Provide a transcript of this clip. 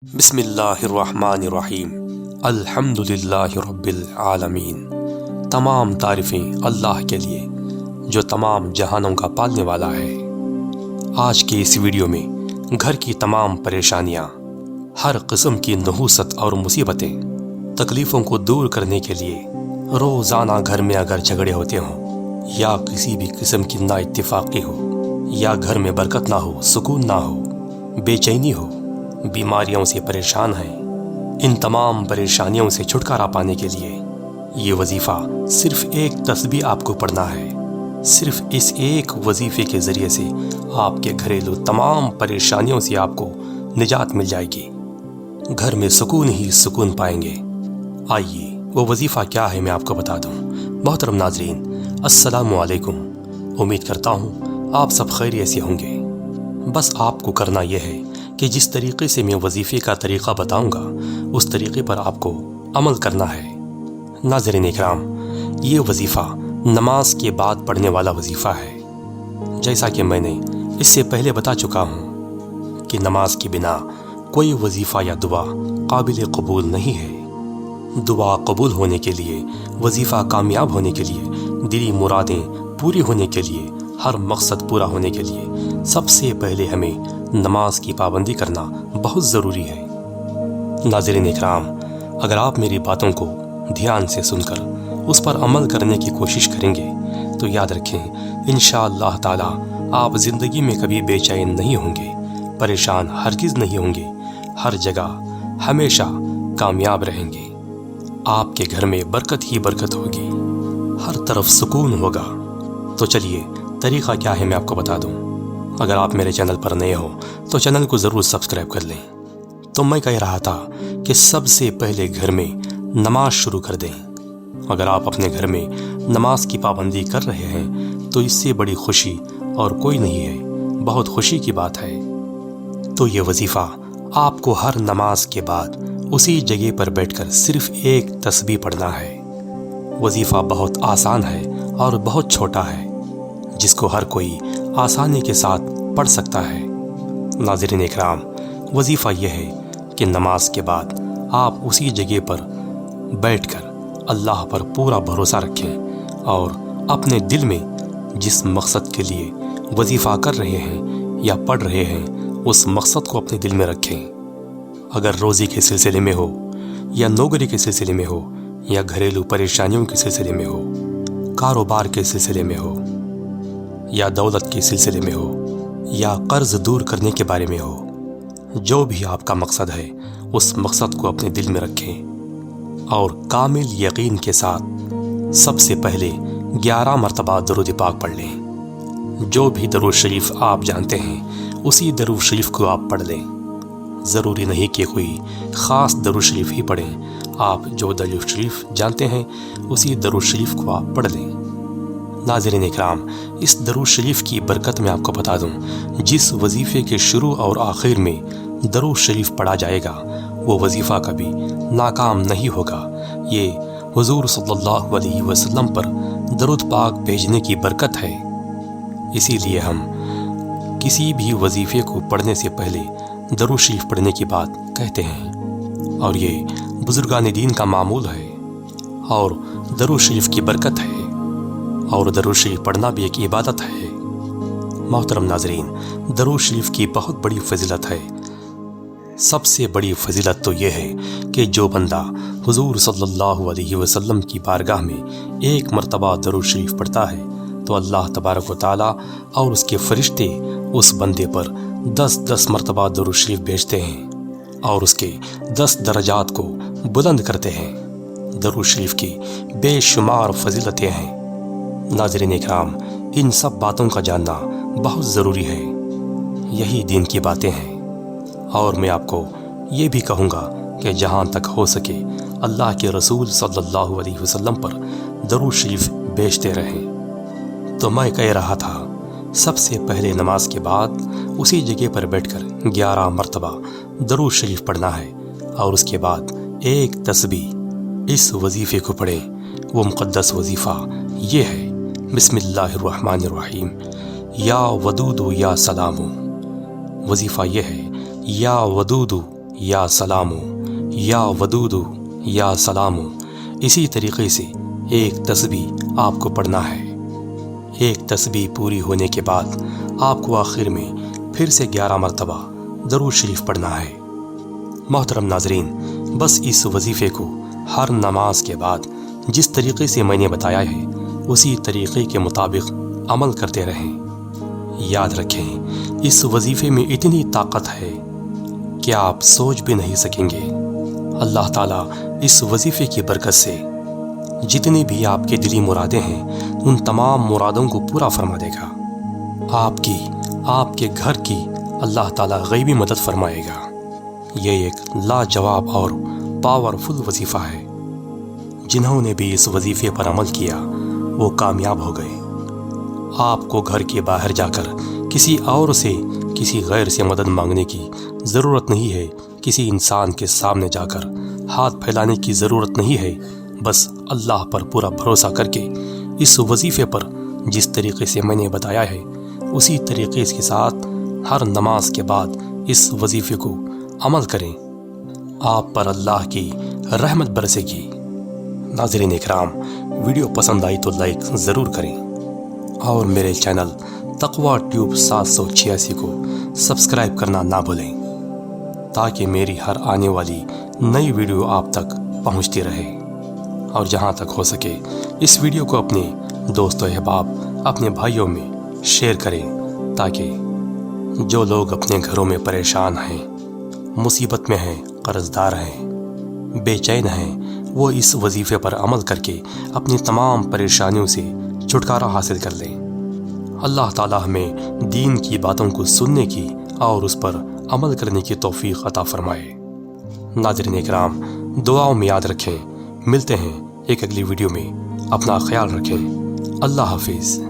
بسم اللہ الرحمن الرحیم الحمدللہ رب العالمین۔ تمام تعریفیں اللہ کے لیے جو تمام جہانوں کا پالنے والا ہے۔ آج کی اس ویڈیو میں گھر کی تمام پریشانیاں، ہر قسم کی نحوست اور مصیبتیں، تکلیفوں کو دور کرنے کے لیے روزانہ گھر میں اگر جھگڑے ہوتے ہوں یا کسی بھی قسم کی نا اتفاقی ہو یا گھر میں برکت نہ ہو، سکون نہ ہو، بے چینی ہو، بیماریوں سے پریشان ہیں، ان تمام پریشانیوں سے چھٹکارا پانے کے لیے یہ وظیفہ صرف ایک تسبیح آپ کو پڑھنا ہے۔ صرف اس ایک وظیفے کے ذریعے سے آپ کے گھریلو تمام پریشانیوں سے آپ کو نجات مل جائے گی، گھر میں سکون ہی سکون پائیں گے۔ آئیے وہ وظیفہ کیا ہے میں آپ کو بتا دوں۔ محترم ناظرین، السلام علیکم۔ امید کرتا ہوں آپ سب خیریت سے ہوں گے۔ بس آپ کو کرنا یہ ہے کہ جس طریقے سے میں وظیفے کا طریقہ بتاؤں گا اس طریقے پر آپ کو عمل کرنا ہے۔ ناظرین اکرام، یہ وظیفہ نماز کے بعد پڑھنے والا وظیفہ ہے۔ جیسا کہ میں نے اس سے پہلے بتا چکا ہوں کہ نماز کے بنا کوئی وظیفہ یا دعا قابل قبول نہیں ہے۔ دعا قبول ہونے کے لیے، وظیفہ کامیاب ہونے کے لیے، دلی مرادیں پوری ہونے کے لیے، ہر مقصد پورا ہونے کے لیے سب سے پہلے ہمیں نماز کی پابندی کرنا بہت ضروری ہے۔ ناظرین اکرام، اگر آپ میری باتوں کو دھیان سے سن کر اس پر عمل کرنے کی کوشش کریں گے تو یاد رکھیں انشاءاللہ تعالی آپ زندگی میں کبھی بے چین نہیں ہوں گے، پریشان ہرگز نہیں ہوں گے، ہر جگہ ہمیشہ کامیاب رہیں گے۔ آپ کے گھر میں برکت ہی برکت ہوگی، ہر طرف سکون ہوگا۔ تو چلیے طریقہ کیا ہے میں آپ کو بتا دوں۔ اگر آپ میرے چینل پر نئے ہو تو چینل کو ضرور سبسکرائب کر لیں۔ تو میں کہہ رہا تھا کہ سب سے پہلے گھر میں نماز شروع کر دیں۔ اگر آپ اپنے گھر میں نماز کی پابندی کر رہے ہیں تو اس سے بڑی خوشی اور کوئی نہیں ہے، بہت خوشی کی بات ہے۔ تو یہ وظیفہ آپ کو ہر نماز کے بعد اسی جگہ پر بیٹھ کر صرف ایک تسبیح پڑھنا ہے۔ وظیفہ بہت آسان ہے اور بہت چھوٹا ہے، جس کو ہر کوئی آسانی کے ساتھ پڑھ سکتا ہے۔ ناظرین اکرام، وظیفہ یہ ہے کہ نماز کے بعد آپ اسی جگہ پر بیٹھ کر اللہ پر پورا بھروسہ رکھیں اور اپنے دل میں جس مقصد کے لیے وظیفہ کر رہے ہیں یا پڑھ رہے ہیں اس مقصد کو اپنے دل میں رکھیں۔ اگر روزی کے سلسلے میں ہو یا نوکری کے سلسلے میں ہو یا گھریلو پریشانیوں کے سلسلے میں ہو، کاروبار کے سلسلے میں ہو یا دولت کے سلسلے میں ہو یا قرض دور کرنے کے بارے میں ہو، جو بھی آپ کا مقصد ہے اس مقصد کو اپنے دل میں رکھیں اور کامل یقین کے ساتھ سب سے پہلے 11 مرتبہ درود پاک پڑھ لیں۔ جو بھی درود شریف آپ جانتے ہیں اسی درود شریف کو آپ پڑھ لیں۔ ضروری نہیں کہ کوئی خاص درود شریف ہی پڑھیں، آپ جو درود شریف جانتے ہیں اسی درود شریف کو آپ پڑھ لیں۔ ناظرین اکرام، اس درود شریف کی برکت میں آپ کو بتا دوں، جس وظیفے کے شروع اور آخر میں درود شریف پڑھا جائے گا وہ وظیفہ کبھی ناکام نہیں ہوگا۔ یہ حضور صلی اللہ علیہ وسلم پر درود پاک بھیجنے کی برکت ہے۔ اسی لیے ہم کسی بھی وظیفے کو پڑھنے سے پہلے درود شریف پڑھنے کی بات کہتے ہیں، اور یہ بزرگان دین کا معمول ہے اور درود شریف کی برکت ہے، اور درود شریف پڑھنا بھی ایک عبادت ہے۔ محترم ناظرین، درود شریف کی بہت بڑی فضیلت ہے۔ سب سے بڑی فضیلت تو یہ ہے کہ جو بندہ حضور صلی اللہ علیہ وسلم کی بارگاہ میں ایک مرتبہ درود شریف پڑھتا ہے تو اللہ تبارک و تعالیٰ اور اس کے فرشتے اس بندے پر 10 مرتبہ درود شریف بھیجتے ہیں اور اس کے 10 درجات کو بلند کرتے ہیں۔ درود شریف کی بے شمار فضیلتیں ہیں۔ ناظرین اکرام، ان سب باتوں کا جاننا بہت ضروری ہے۔ یہی دین کی باتیں ہیں، اور میں آپ کو یہ بھی کہوں گا کہ جہاں تک ہو سکے اللہ کے رسول صلی اللہ علیہ وسلم پر درود شریف بھیجتے رہیں۔ تو میں کہہ رہا تھا سب سے پہلے نماز کے بعد اسی جگہ پر بیٹھ کر 11 مرتبہ درود شریف پڑھنا ہے اور اس کے بعد ایک تسبیح۔ اس وظیفے کو پڑھیں۔ وہ مقدس وظیفہ یہ ہے: بسم اللہ الرحمن الرحیم، یا ودود یا سلام۔ وظیفہ یہ ہے: یا ودود یا سلامو، یا ودودو، یا سلامو۔ اسی طریقے سے ایک تسبیح آپ کو پڑھنا ہے۔ ایک تسبیح پوری ہونے کے بعد آپ کو آخر میں پھر سے 11 مرتبہ درود شریف پڑھنا ہے۔ محترم ناظرین، بس اس وظیفے کو ہر نماز کے بعد جس طریقے سے میں نے بتایا ہے اسی طریقے کے مطابق عمل کرتے رہیں۔ یاد رکھیں، اس وظیفے میں اتنی طاقت ہے کہ آپ سوچ بھی نہیں سکیں گے۔ اللہ تعالیٰ اس وظیفے کی برکت سے جتنی بھی آپ کے دلی مرادیں ہیں ان تمام مرادوں کو پورا فرما دے گا۔ آپ کی، آپ کے گھر کی اللہ تعالیٰ غیبی مدد فرمائے گا۔ یہ ایک لاجواب اور پاورفل وظیفہ ہے۔ جنہوں نے بھی اس وظیفے پر عمل کیا وہ کامیاب ہو گئے۔ آپ کو گھر کے باہر جا کر کسی اور سے، کسی غیر سے مدد مانگنے کی ضرورت نہیں ہے۔ کسی انسان کے سامنے جا کر ہاتھ پھیلانے کی ضرورت نہیں ہے۔ بس اللہ پر پورا بھروسہ کر کے اس وظیفے پر جس طریقے سے میں نے بتایا ہے اسی طریقے کے ساتھ ہر نماز کے بعد اس وظیفے کو عمل کریں۔ آپ پر اللہ کی رحمت برسے گی۔ ناظرین اکرام، ویڈیو پسند آئی تو لائک ضرور کریں اور میرے چینل تقویٰ ٹیوب 786 کو سبسکرائب کرنا نہ بھولیں تاکہ میری ہر آنے والی نئی ویڈیو آپ تک پہنچتی رہے۔ اور جہاں تک ہو سکے اس ویڈیو کو اپنے دوست و احباب، اپنے بھائیوں میں شیئر کریں تاکہ جو لوگ اپنے گھروں میں پریشان ہیں، مصیبت میں ہیں، قرض دار ہیں، بے چین ہیں، وہ اس وظیفے پر عمل کر کے اپنی تمام پریشانیوں سے چھٹکارا حاصل کر لیں۔ اللہ تعالیٰ ہمیں دین کی باتوں کو سننے کی اور اس پر عمل کرنے کی توفیق عطا فرمائے۔ ناظرین اکرام، دعاؤں میں یاد رکھیں۔ ملتے ہیں ایک اگلی ویڈیو میں۔ اپنا خیال رکھیں۔ اللہ حافظ۔